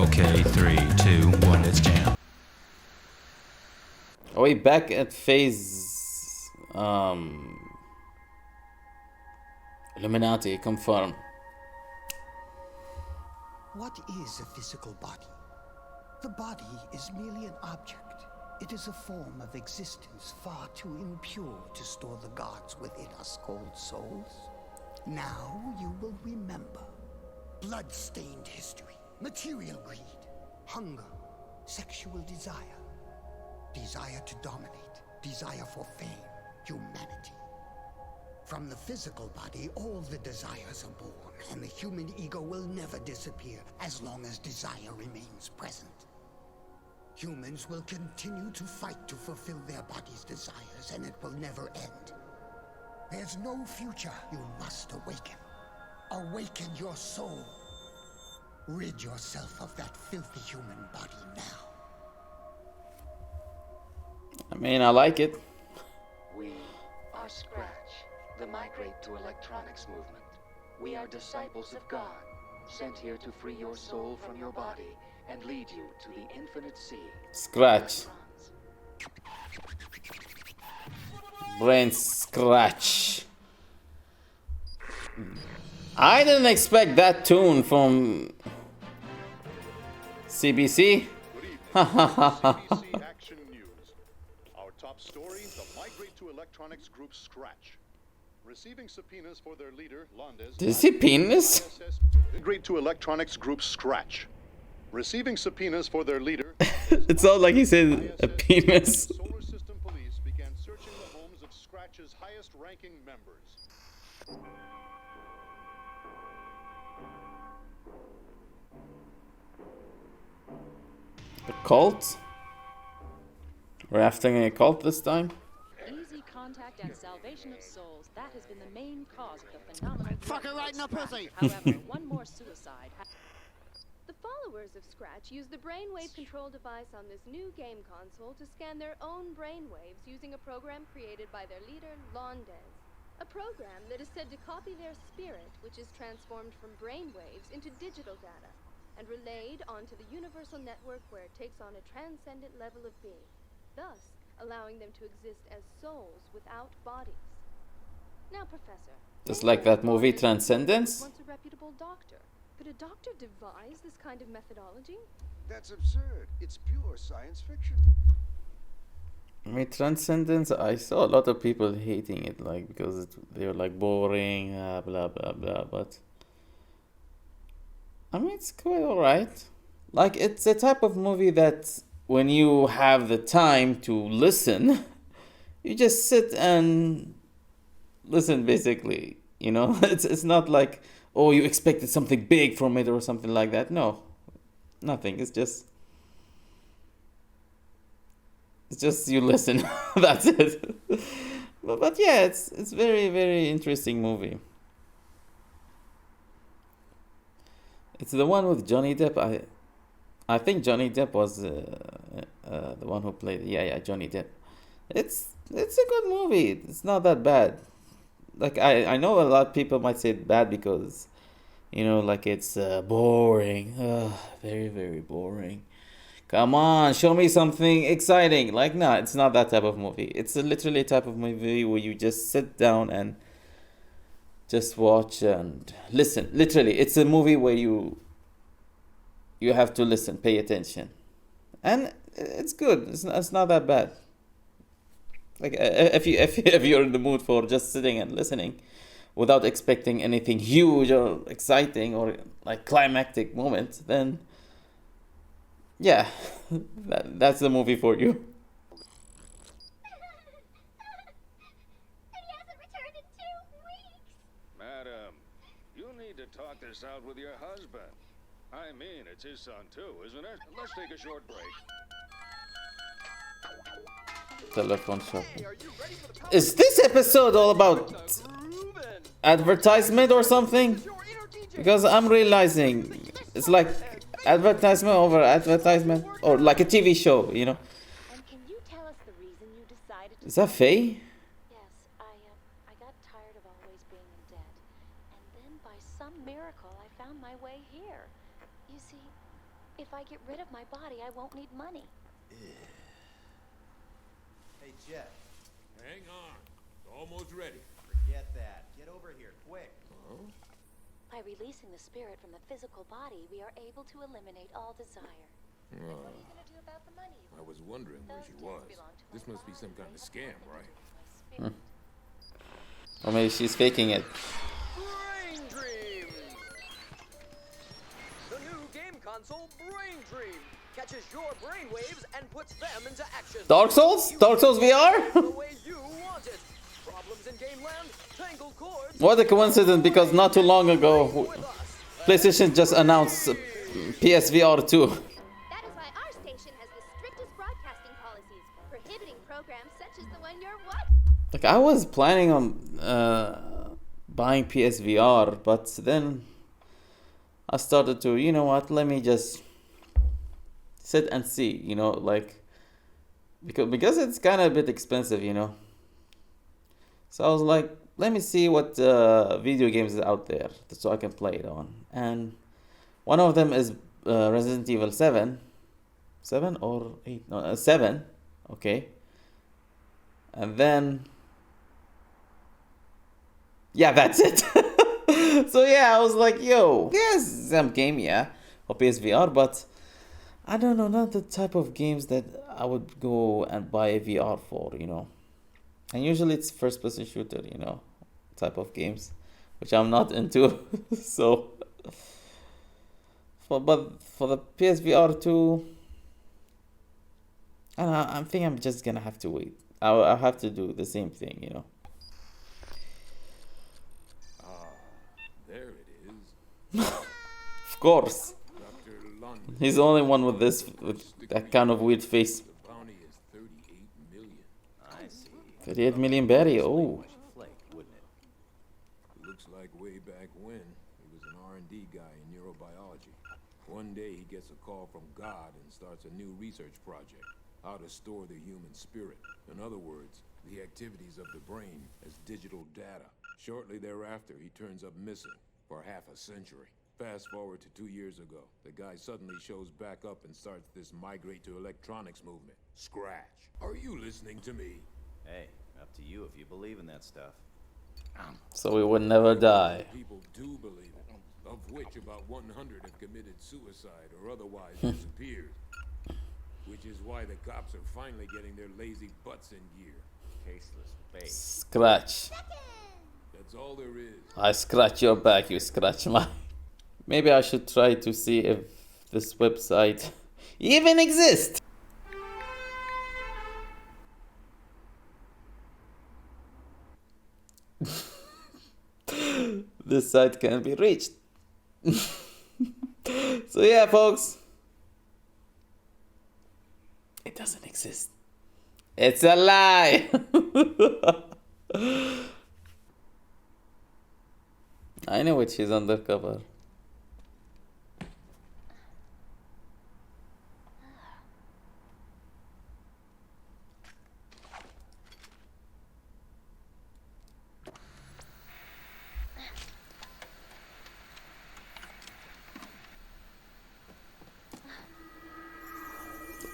Okay, 3, 2, 1, let's jam. Are we back at phase Illuminati confirm? What is a physical body? The body is merely an object. It is a form of existence far too impure to store the gods within us called souls. Now you will remember. Blood-stained history, material greed, hunger, sexual desire, desire to dominate, desire for fame, humanity. From the physical body, all the desires are born, and the human ego will never disappear as long as desire remains present. Humans will continue to fight to fulfill their body's desires, and it will never end. There's no future. You must awaken. Awaken your soul. Rid yourself of that filthy human body now. I mean, I like it. We are Scratch, the Migrate to Electronics movement. We are disciples of God, sent here to free your soul from your body and lead you to the infinite sea. Scratch. Brain scratch. I didn't expect that tune from CBC. CBC Action News. Our top story, the Migrate to Electronics Group Scratch. Receiving subpoenas for their leader, Londes. Did you see penis? Migrate to Electronics Group Scratch. Receiving subpoenas for their leader. It sounds like he said a penis. Solar System Police began searching the homes of Scratch's highest-ranking members. A cult? We're after a cult this time? Easy contact and salvation of souls. That has been the main cause of the phenomenon. Fuck her right in the pussy! However, one more suicide. The followers of Scratch use the brainwave control device on this new game console to scan their own brainwaves using a program created by their leader, Londes. A program that is said to copy their spirit, which is transformed from brainwaves into digital data and relayed onto the universal network where it takes on a transcendent level of being, thus allowing them to exist as souls without bodies. Now, Professor, Just like that movie Transcendence? once a reputable doctor. Could a doctor devise this kind of methodology? That's absurd. It's pure science fiction. I mean, Transcendence, I saw a lot of people hating it, like, because they were like boring, blah blah blah, but I mean, it's quite alright. Like, it's a type of movie that when you have the time to listen, you just sit and listen, basically, you know? It's not like, oh, you expected something big from it or something like that. No, nothing. It's just you listen. That's it. But yeah, it's very, very interesting movie. It's the one with Johnny Depp. I think Johnny Depp was the one who played. Yeah, Johnny Depp. It's a good movie. It's not that bad. Like, I know a lot of people might say it's bad because, you know, like, it's boring. Very, very boring. Come on, show me something exciting. Like, no, it's not that type of movie. It's literally a type of movie where you just sit down and just watch and listen. Literally, it's a movie where you have to listen, pay attention. And it's good. It's not that bad. Like, if you're in the mood for just sitting and listening without expecting anything huge or exciting or like climactic moments, then yeah, that's the movie for you. And he hasn't returned in 2 weeks. Madam, you need to talk this out with your husband. I mean, it's his son too, isn't it? Let's take a short break. Telephone shopping. Is this episode all about advertisement or something? Because I'm realizing it's like advertisement over advertisement, or like a TV show, you know. And can you tell us the reason you decided to... Is that Faye? Yes, I got tired of always being in debt. And then by some miracle, I found my way here. You see, if if I get rid of my body, I won't need money. Hey, Jet. Hang on. Almost ready. Forget that. Get over here, quick. By releasing the spirit from the physical body, we are able to eliminate all desire. And what are you gonna do about the money? I was wondering where she was. This must be some kind of scam, right? Or maybe she's faking it. Brain Dream! The new game console, Brain Dream, catches your brain waves and puts them into action. Dark Souls? Dark Souls VR? The way you want it. Problems in game land, tangled cords. What a coincidence, because not too long ago, PlayStation just announced PSVR 2. That is why our station has the strictest broadcasting policies, prohibiting programs such as the one you're watching. Like, I was planning on buying PSVR, but then I started to, you know what, let me just sit and see, you know, like, because it's kind of a bit expensive, you know. So I was like, let me see what video games is out there so I can play it on. And one of them is Resident Evil 7. 7 or 8? No, 7. Okay. And then... yeah, that's it. So yeah, I was like, yo, yes, some game, yeah, or PSVR, but I don't know, not the type of games that I would go and buy a VR for, you know. And usually it's first person shooter, you know, type of games, which I'm not into. So, but for the PSVR 2, I don't know, I think I'm just gonna have to wait. I'll have to do the same thing, you know. There it is. Of course. He's the only one with this, with that kind of weird face. The bounty is 38 million. I see. 38 million berry, oh. Flake, wouldn't it? Looks like way back when, he was an R&D guy in neurobiology. One day he gets a call from God and starts a new research project. How to store the human spirit. In other words, the activities of the brain as digital data. Shortly thereafter, he turns up missing for half a century. Fast forward to 2 years ago, the guy suddenly shows back up and starts this migrate to electronics movement. Scratch. Are you listening to me? Hey, up to you if you believe in that stuff. So we would never die. People do believe it, of which about 100 have committed suicide or otherwise disappeared. Which is why the cops are finally getting their lazy butts in gear. Tasteless bait. Scratch. That's all there is. I scratch your back, you scratch mine. Maybe I should try to see if this website even exists. This site can be reached. So yeah, folks. It doesn't exist. It's a lie. I know it, she's undercover.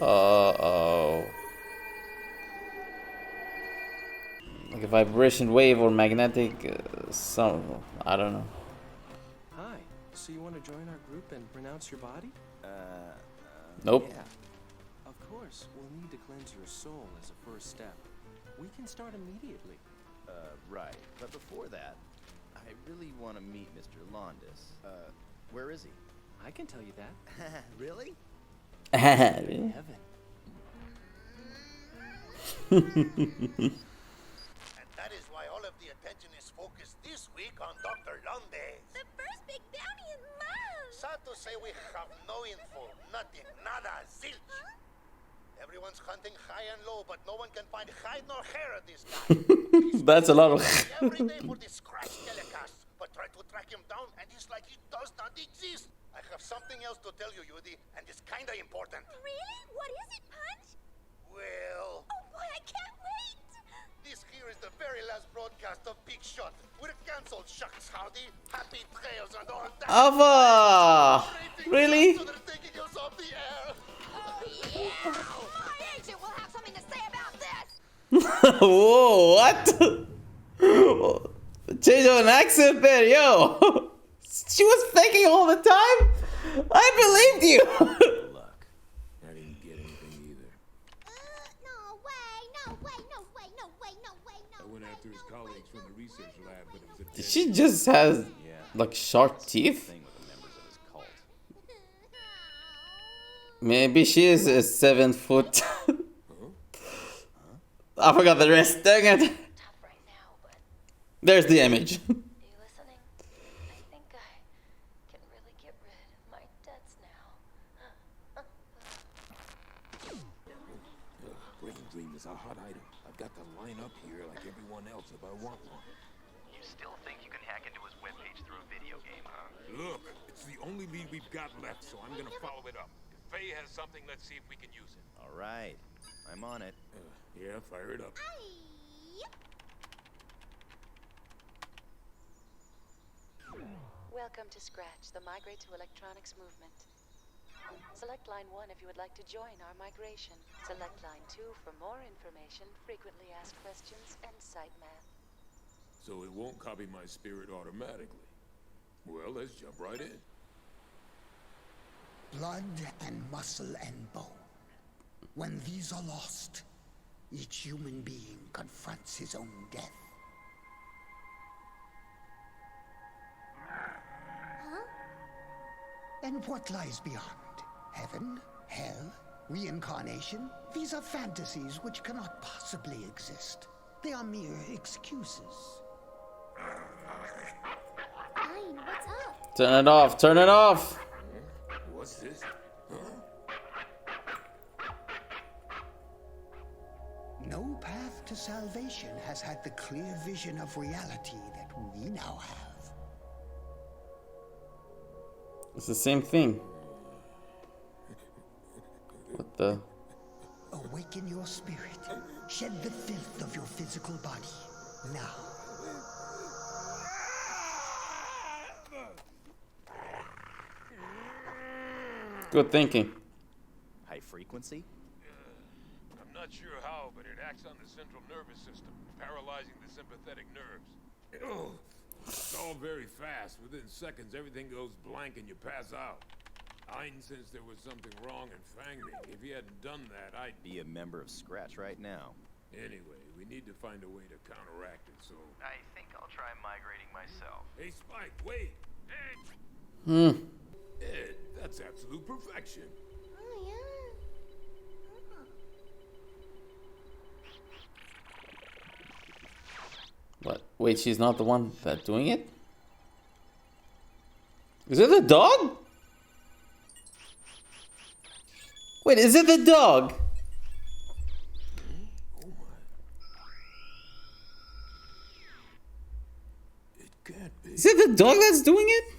Uh-oh. Like a vibration wave or magnetic some, I don't know. Hi, so you want to join our group and renounce your body? Nope. Yeah. Of course, we'll need to cleanse your soul as a first step. We can start immediately. Right. But before that, I really want to meet Mr. Londis. Where is he? I can tell you that. Really? Heaven. And that is why all of the attention is focused this week on Dr. Londes. The first big bounty in love. Sad to say we have no info, nothing, nada, zilch. Everyone's hunting high and low, but no one can find hide nor hair of this guy. That's a lot of every day for this scratch telecast, but try to track him down and it's like he does not exist. I have something else to tell you, Yudi, and it's kinda important. Really? What is it, Punch? Well... Oh boy, I can't wait! This here is the very last broadcast of Big Shot. We're cancelled, shucks, howdy. Happy trails and all that. Ava! Really? So they're taking us off the My agent will have something to say about this! Whoa, what? Change of an accent there, yo. She was faking all the time? I believed you. Luck. I didn't get anything either. No way, no way, no way, no way, no way, no I went after his colleagues from the research lab, but it was a She just has like sharp teeth. Maybe she is a 7 foot. I forgot the rest. Dang it. There's the image. Brain Dream is a hot item. I've got to line up here like everyone else if I want one. You still think you can hack into his webpage through a video game, huh? Look, it's the only lead we've got left, so I'm gonna follow it up. If Faye has something, let's see if we can use it. All right, I'm on it. Yeah, fire it up. Welcome to Scratch, the Migrate to Electronics movement. Select line 1 if you would like to join our migration. Select line 2 for more information, frequently asked questions, and site map. So it won't copy my spirit automatically. Well, let's jump right in. Blood and muscle and bone. When these are lost, each human being confronts his own death. And what lies beyond? Heaven? Hell? Reincarnation? These are fantasies which cannot possibly exist. They are mere excuses. Fine, what's up? Turn it off. Turn it off. What's this? No path to salvation has had the clear vision of reality that we now have. It's the same thing. What the? Awaken your spirit. Shed the filth of your physical body. Now. Good thinking. High frequency? I'm not sure how, but it acts on the central nervous system, paralyzing the sympathetic nerves. Oh, it's all very fast. Within seconds, everything goes blank and you pass out. Ein sensed there was something wrong and fanged me. If he hadn't done that, I'd be a member of Scratch right now. Anyway, we need to find a way to counteract it, so... I think I'll try migrating myself. Hey, Spike, wait! Ed! Ed, that's absolute perfection. Oh, yeah. What? Wait, she's not the one that's doing it? Is it the dog? Wait, is it the dog? Oh my. It can't be. Is it the dog that's doing it?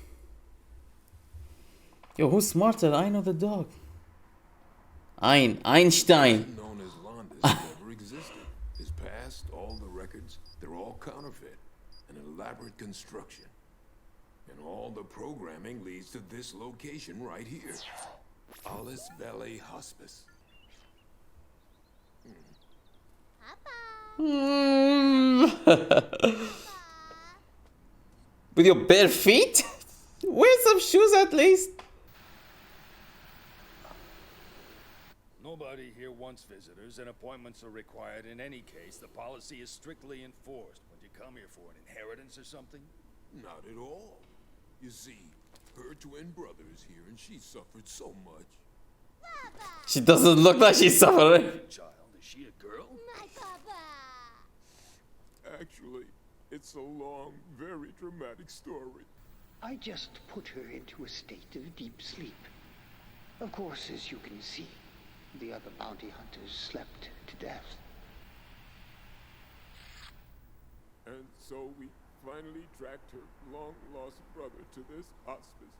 Yo, who's smarter? I know the dog. Einstein. Known as Landis never existed. His past, all the records, they're all counterfeit. An elaborate construction. And all the programming leads to this location right here. Alice Valley Hospice. With your bare feet? Wear some shoes at least. Nobody here wants visitors, and appointments are required in any case. The policy is strictly enforced. Would you come here for an inheritance or something? Not at all. You see, her twin brother is here and she suffered so much. She doesn't look like she's suffering. Child, is she a girl? My papa. Actually, it's a long, very dramatic story. I just put her into a state of deep sleep. Of course, as you can see, the other bounty hunters slept to death. And so we finally tracked her long-lost brother to this hospice.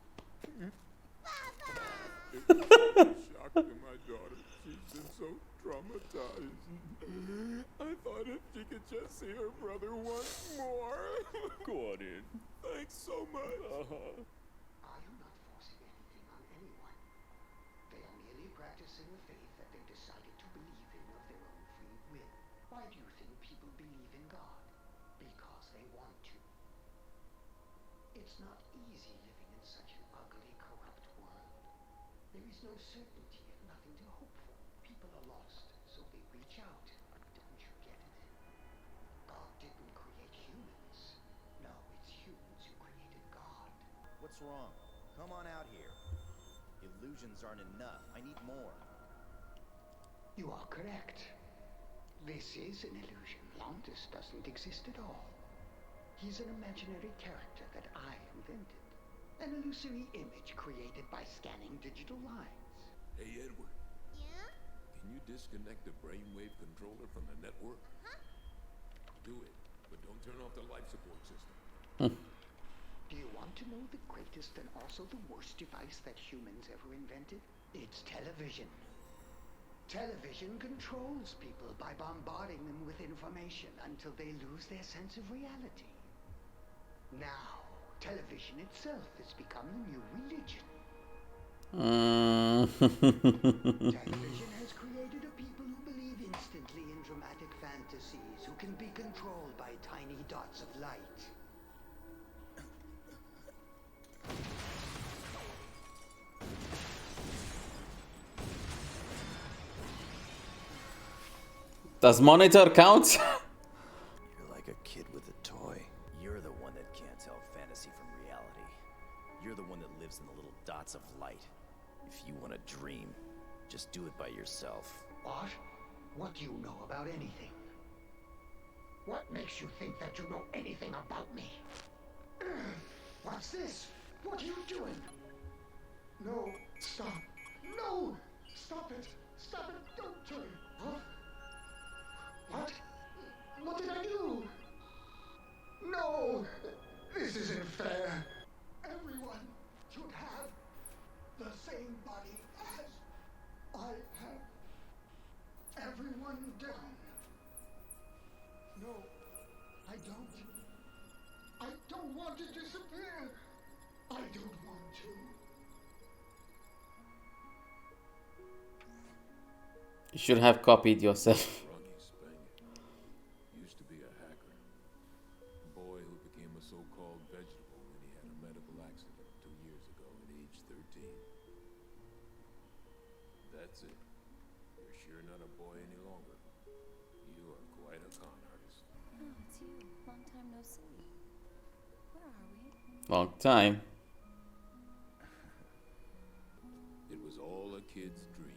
It was such a shock to my daughter. She's been so traumatized. I thought if she could just see her brother once more. Go on in. Thanks so much. I am not forcing anything on anyone. They only professing a faith that they've decided to believe in of their own free will. Why do you think people believe in God? Because they want to. It's not easy living in such an ugly, corrupt world. There is no certainty and nothing to hope for. People are lost, so they reach out. Don't you get it? God didn't create humans. No, it's humans who created God. What's wrong? Come on out here. Illusions aren't enough. I need more. You are correct. This is an illusion. Lontus doesn't exist at all. He's an imaginary character that I invented. An illusory image created by scanning digital lines. Hey, Edward. Yeah? Can you disconnect the brainwave controller from the network? Do it, but don't turn off the life support system. Do you want to know the greatest and also the worst device that humans ever invented? It's television. Television controls people by bombarding them with information until they lose their sense of reality. Now, television itself has become the new religion. Television has created a people who believe instantly in dramatic fantasies, who can be controlled by tiny dots of light. Does monitor count? You're like a kid with a toy. You're the one that can't tell fantasy from reality. You're the one that lives in the little dots of light. If you want to dream, just do it by yourself. What? What do you know about anything? What makes you think that you know anything about me? What's this? What are you doing? No, stop. No! Stop it! Stop it! Don't turn! Huh? What? What did I do? No! This isn't fair. Everyone should have the same body as I have. Everyone down. No, I don't. I don't want to disappear. I don't want to. You should have copied yourself. Used to be a hacker. Boy who became a so-called vegetable when he had a medical accident 2 years ago at age 13. That's it. You're sure not a boy any longer. You are quite a con artist. Oh, it's you. Long time no see. Where are we? Long time. It was all a kid's dream.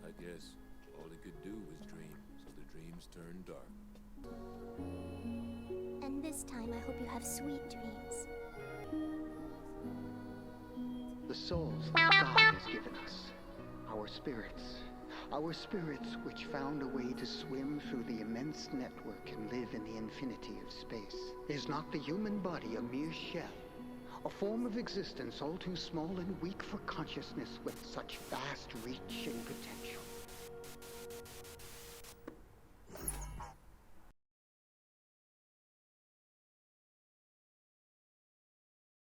I guess all he could do was dream, so the dreams turned dark. And this time I hope you have sweet dreams. The souls that God has given us, our spirits which found a way to swim through the immense network and live in the infinity of space. Is not the human body a mere shell? A form of existence all too small and weak for consciousness with such vast reach and potential?